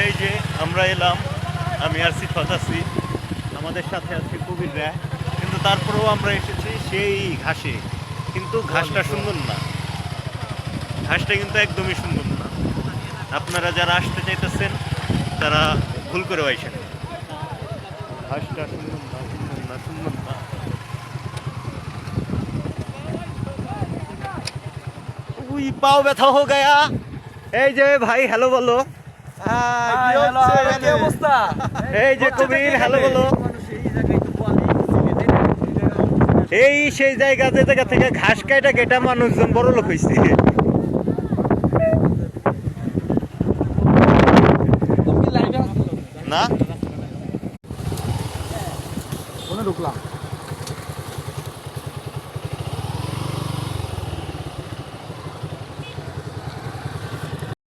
এই যে আমরা এলাম, আমি আর সিফাত আছি, আমাদের সাথে আছে কবিররা, কিন্তু তারপরেও আমরা এসেছি সেই ঘাসে। কিন্তু ঘাসটা সুন্দর না, ঘাসটা কিন্তু একদমই সুন্দর না। আপনারা যারা আসতে চাইতেছেন তারা ভুল করে আইসেন। ঘাসটা সুন্দর না, সুন্দর না, সুন্দর না। উই পাও ব্যথা হো গায়া। এই যে ভাই হ্যালো বলো। কি অবস্থা? এই যে কবির হ্যালো বলো। এই সেই জায়গা, যে জায়গা থেকে ঘাস কাটা কেটা মানুষজন বড় লোক হয়েছে না।